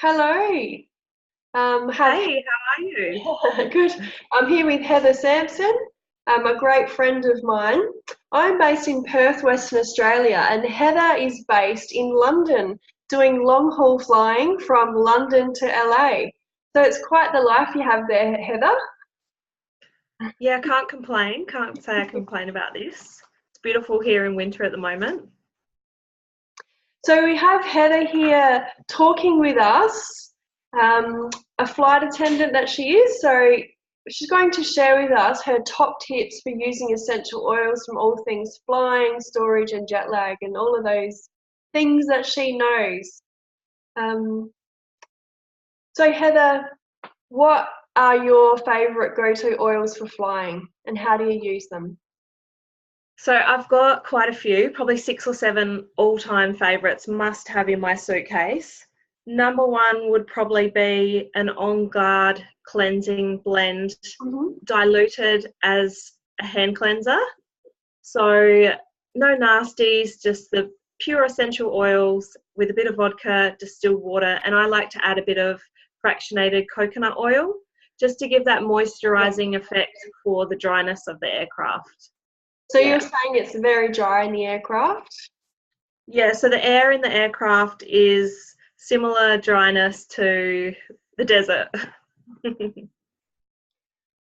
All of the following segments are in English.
Hello. Have Hey, how are you? good. I'm here with Heather Sampson, a great friend of mine. I'm based in Perth, Western Australia, and Heather is based in London, doing long haul flying from London to LA. So it's quite the life you have there, Heather. Yeah, can't complain. Can't say I complain about this. It's beautiful here in winter at the moment. So we have Heather here talking with us, a flight attendant that she is. So she's going to share with us her top tips for using essential oils from all things flying, storage, and jet lag, and all of those things that she knows. Um, so Heather, what are your favourite go-to oils for flying, and how do you use them? So I've got quite a few, probably 6 or 7 all-time favourites must have in my suitcase. Number one would probably be an On Guard cleansing blend Mhm. diluted as a hand cleanser. So no nasties, just the pure essential oils with a bit of vodka, distilled water, and I like to add a bit of fractionated coconut oil just to give that Yeah. moisturizing effect for the dryness of the aircraft. So you're Yeah. saying it's very dry in the aircraft? Yeah, so the air in the aircraft is similar dryness to the desert.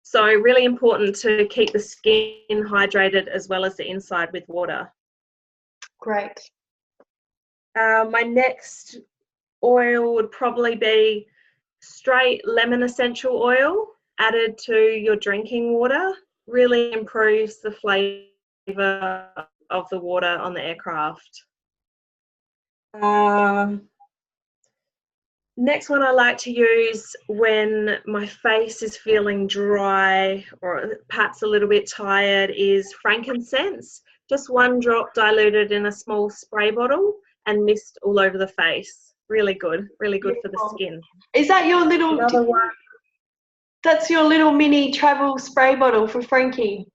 So really important to keep the skin hydrated as well as the inside with water. Great. My next oil would probably be straight lemon essential oil added to your drinking water. Really improves the flavour of the water on the aircraft. Next one I like to use when my face is feeling dry or perhaps a little bit tired is frankincense. Just 1 drop diluted in a small spray bottle and mist all over the face. Really good for the Beautiful. skin. Is that your little, Another one, that's your little mini travel spray bottle for Frankie?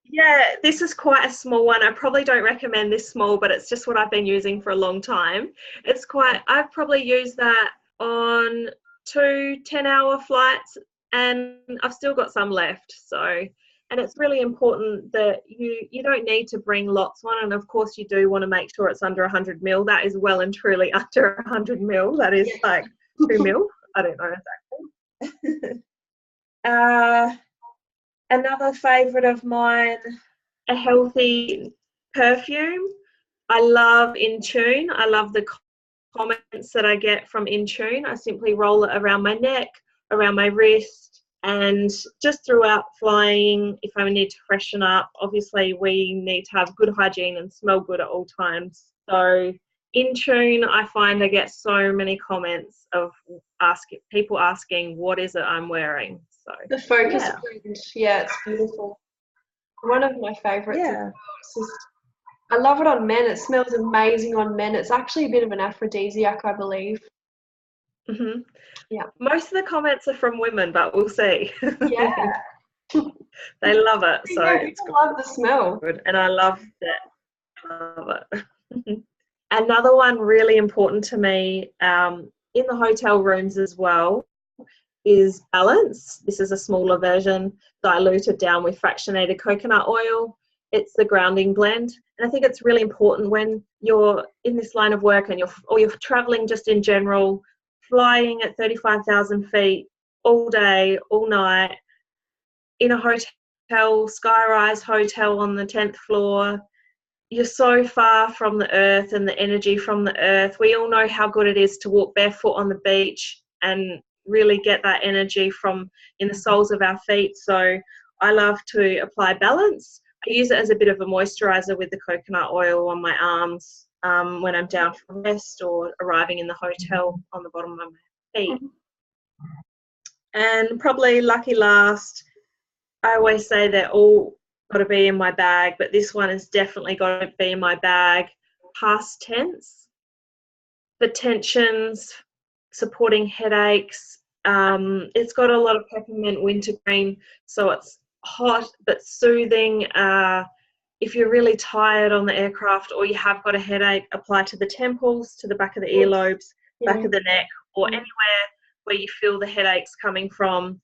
yeah, this is quite a small one. I probably don't recommend this small, but it's just what I've been using for a long time. I've probably used that on 2 10-hour flights and I've still got some left. So, and it's really important that you don't need to bring lots on. And of course you do want to make sure it's under 100 mil. That is well and truly under 100 mil. That is like 2 mil. I don't know exactly. uh, Another favourite of mine, a healthy perfume. I love In Tune. I love the comments that I get from In Tune. I simply roll it around my neck, around my wrist, and just throughout flying, if I need to freshen up. Obviously, we need to have good hygiene and smell good at all times. So, In Tune, I find I get so many comments of people asking, what is it I'm wearing? So, The focus yeah. print, yeah, it's beautiful. One of my favourites as Yeah. well. It's just, I love it on men. It smells amazing on men. It's actually a bit of an aphrodisiac, I believe. hmm Yeah. Most of the comments are from women, but we'll see. Yeah. They love it, so Yeah, it's people love the smell. good, and I love that. I love it. Another one really important to me in the hotel rooms as well is balance. This is a smaller version, diluted down with fractionated coconut oil. It's the grounding blend, and I think it's really important when you're in this line of work and you're traveling just in general, flying at 35,000 feet all day, all night in a hotel, skyrise hotel on the 10th floor. You're so far from the earth and the energy from the earth. We all know how good it is to walk barefoot on the beach and really get that energy from in the soles of our feet. So I love to apply balance. I use it as a bit of a moisturizer with the coconut oil on my arms when I'm down for rest or arriving in the hotel on the bottom of my feet. And probably lucky last, I always say they're all got to be in my bag, but this one has definitely got to be in my bag. Past tense for tensions, supporting headaches. It's got a lot of peppermint wintergreen, so it's hot but soothing. If you're really tired on the aircraft or you have got a headache, apply to the temples, to the back of the earlobes, back Yeah. of the neck, or anywhere where you feel the headaches coming from,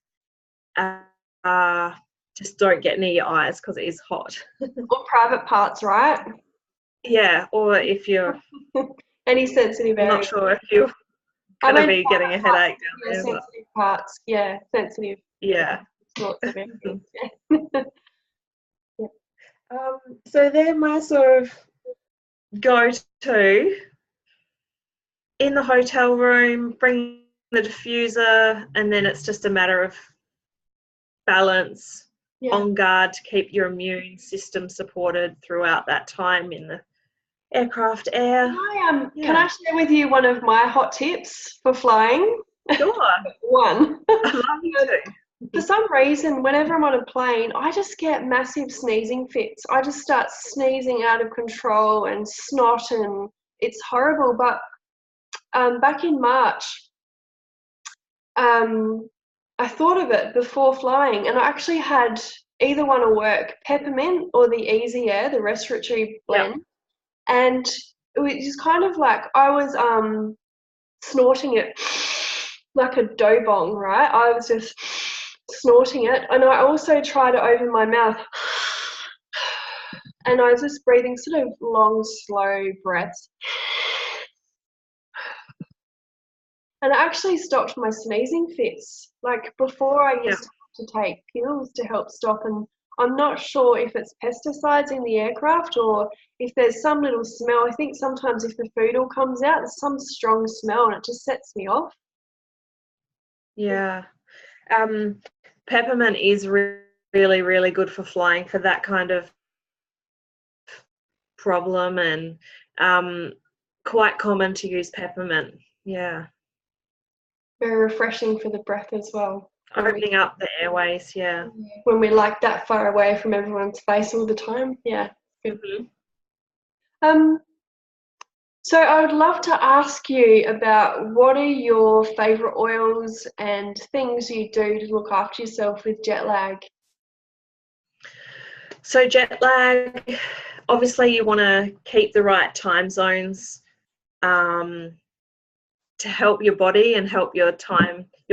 just don't get near your eyes because it is hot. Or private parts, right? Yeah, or if you're, Any sensitive I'm not areas. sure if you're I going to mean, be getting a headache down yeah, there, but sensitive parts. Yeah, sensitive yeah. sorts of areas. Yeah. So they're my sort of go-to. In the hotel room, bring the diffuser, and then it's just a matter of balance, Yeah. on guard to keep your immune system supported throughout that time in the aircraft air. Can I share with you one of my hot tips for flying? Sure. One. I'd love you to. For some reason, whenever I'm on a plane, I just get massive sneezing fits. I just start sneezing out of control and snot, and it's horrible. But back in March, I thought of it before flying, and I actually had either one will work, peppermint or the Easy Air, the respiratory blend. Yep. And it was just kind of like I was snorting it like a dough bong, right? I was just snorting it, and I also tried it over my mouth, and I was just breathing sort of long, slow breaths. And it actually stopped my sneezing fits. Like before, I used to have to take pills to help stop, and I'm not sure if it's pesticides in the aircraft or if there's some little smell. I think sometimes if the food all comes out, there's some strong smell and it just sets me off. Yeah. Peppermint is really, really good for flying for that kind of problem, and quite common to use peppermint. Yeah. Very refreshing for the breath as well. Opening up the airways, yeah. When we're like that far away from everyone's face all the time, yeah. Mm-hmm. So I would love to ask you about what are your favourite oils and things you do to look after yourself with jet lag? So jet lag, obviously you want to keep the right time zones to help your body and help your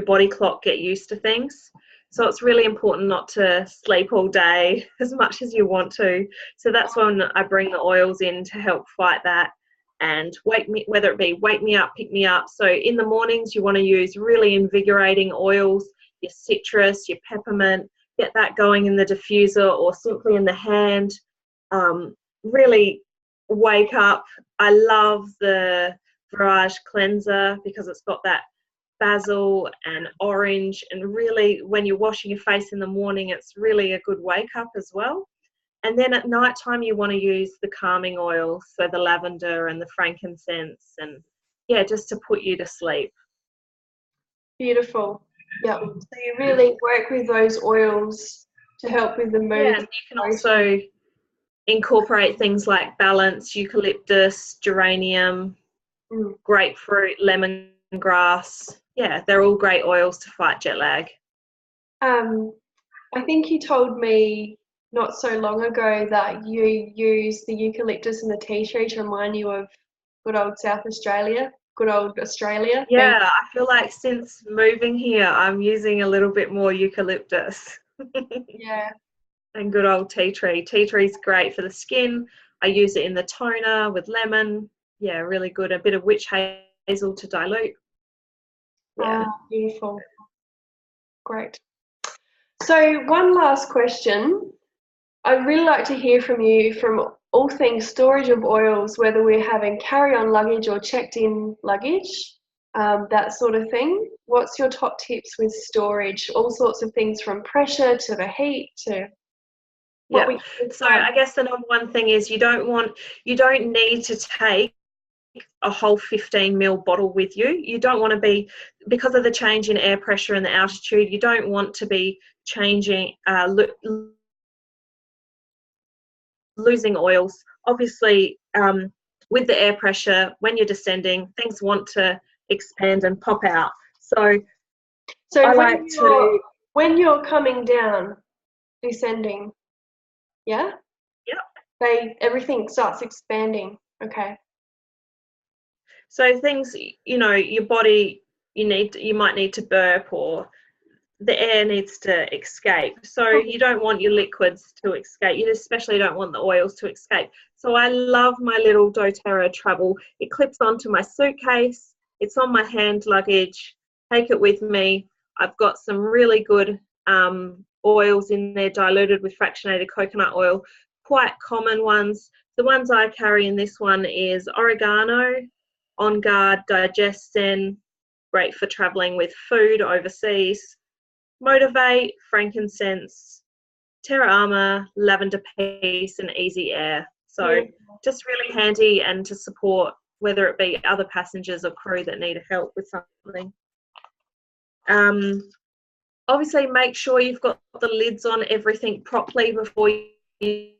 body clock get used to things. So it's really important not to sleep all day as much as you want to. So that's when I bring the oils in to help fight that and whether it be wake me up, pick me up. So in the mornings you want to use really invigorating oils, your citrus, your peppermint, get that going in the diffuser or simply in the hand. Really wake up. I love the Virage cleanser because it's got that basil and orange, and really when you're washing your face in the morning it's really a good wake up as well. And then at night time you want to use the calming oil, so the lavender and the frankincense, and yeah, just to put you to sleep. Beautiful. Yep. So you really work with those oils to help with the mood. Yeah, and you can also incorporate things like balance, eucalyptus, geranium, grapefruit, lemongrass. Yeah, they're all great oils to fight jet lag. I think you told me not so long ago that you use the eucalyptus and the tea tree to remind you of good old South Australia, good old Australia. Yeah, I feel like since moving here, I'm using a little bit more eucalyptus. Yeah. And good old tea tree. Tea tree's great for the skin. I use it in the toner with lemon. Yeah, really good. A bit of witch hazel to dilute. Yeah. Beautiful. Great. So one last question. I'd really like to hear from you from all things storage of oils, whether we're having carry-on luggage or checked-in luggage, that sort of thing. What's your top tips with storage? All sorts of things from pressure to the heat to what we. So I guess the number one thing is you don't need to take a whole 15 ml bottle with you. You don't want to be, because of the change in air pressure and the altitude, you don't want to be changing, losing oils. Obviously, with the air pressure, when you're descending, things want to expand and pop out. So when you're coming down, descending, yeah? Yep. Everything starts expanding. Okay. So things, your body you might need to burp, or the air needs to escape. So you don't want your liquids to escape. You especially don't want the oils to escape. So I love my little doTERRA travel. It clips onto my suitcase. It's on my hand luggage. Take it with me. I've got some really good oils in there, diluted with fractionated coconut oil, quite common ones. The ones I carry in this one is oregano, On Guard, Digestin, great for traveling with food overseas, Motivate, frankincense, Terra Armour, lavender peace, and easy air. So just really handy, and to support whether it be other passengers or crew that need help with something. Obviously, make sure you've got the lids on everything properly before you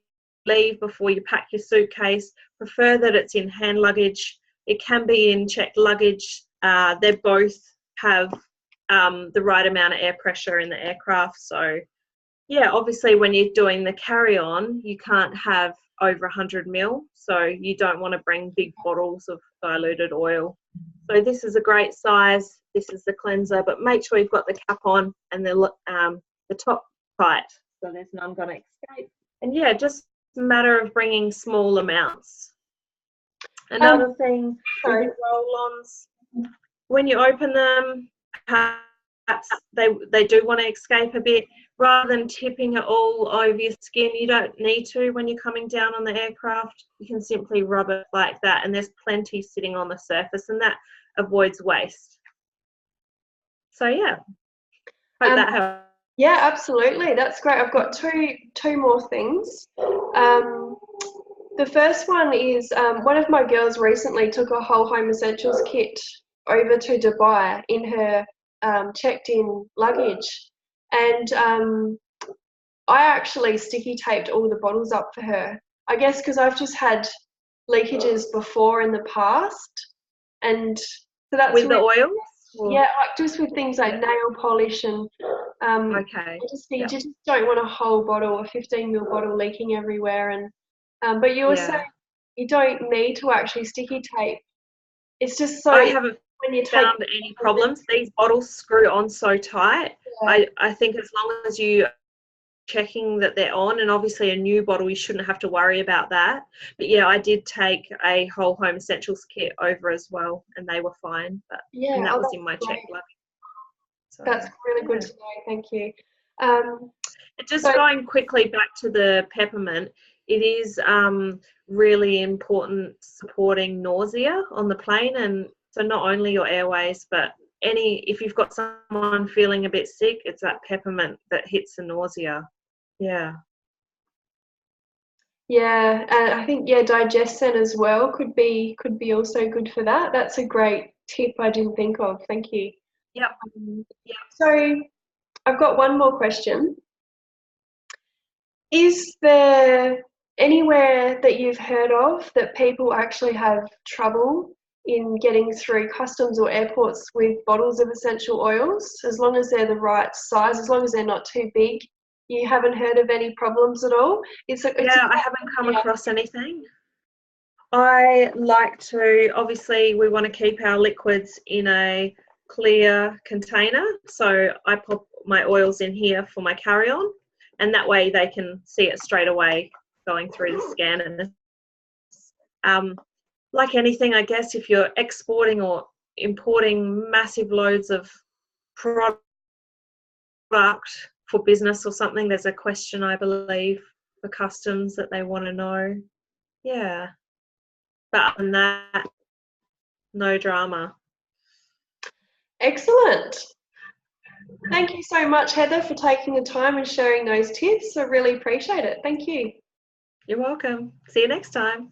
leave, before you pack your suitcase. Prefer that it's in hand luggage. It can be in checked luggage. They both have the right amount of air pressure in the aircraft. So yeah, obviously when you're doing the carry-on, you can't have over 100 ml. So you don't want to bring big bottles of diluted oil. So this is a great size. This is the cleanser, but make sure you've got the cap on and the top tight, so there's none going to escape. And yeah, just a matter of bringing small amounts. Another thing with roll-ons, when you open them, perhaps they do want to escape a bit. Rather than tipping it all over your skin, you don't need to when you're coming down on the aircraft. You can simply rub it like that, and there's plenty sitting on the surface, and that avoids waste. So yeah, hope that helps. Yeah, absolutely. That's great. I've got two more things. The first one is one of my girls recently took a whole home essentials kit over to Dubai in her checked-in luggage, and I actually sticky taped all the bottles up for her. I guess because I've just had leakages before in the past, and so that's with the oils. Yeah, like just with things like nail polish and okay. You just don't want a whole bottle, a 15 ml bottle leaking everywhere. And but you were saying you don't need to actually sticky tape. It's just so. I haven't found any problems. These bottles screw on so tight. Yeah. I think as long as you checking that they're on, and obviously a new bottle, you shouldn't have to worry about that. But yeah, I did take a whole home essentials kit over as well, and they were fine. But and that was in my check luggage. So, that's really good to know. Thank you. Just going quickly back to the peppermint, it is really important supporting nausea on the plane, and so not only your airways, but if you've got someone feeling a bit sick, it's that peppermint that hits the nausea. Yeah, and I think Digestin as well could be also good for that. That's a great tip I didn't think of. Thank you. Yep. So I've got one more question. Is there anywhere that you've heard of that people actually have trouble in getting through customs or airports with bottles of essential oils, as long as they're the right size, as long as they're not too big? You haven't heard of any problems at all? I haven't come across anything. I like to, obviously we want to keep our liquids in a clear container, so I pop my oils in here for my carry-on, and that way they can see it straight away going through the scan. And like anything, I guess, if you're exporting or importing massive loads of product for business or something, there's a question, I believe, for customs that they want to know. Yeah. But other than that, no drama. Excellent. Thank you so much, Heather, for taking the time and sharing those tips. I really appreciate it. Thank you. You're welcome. See you next time.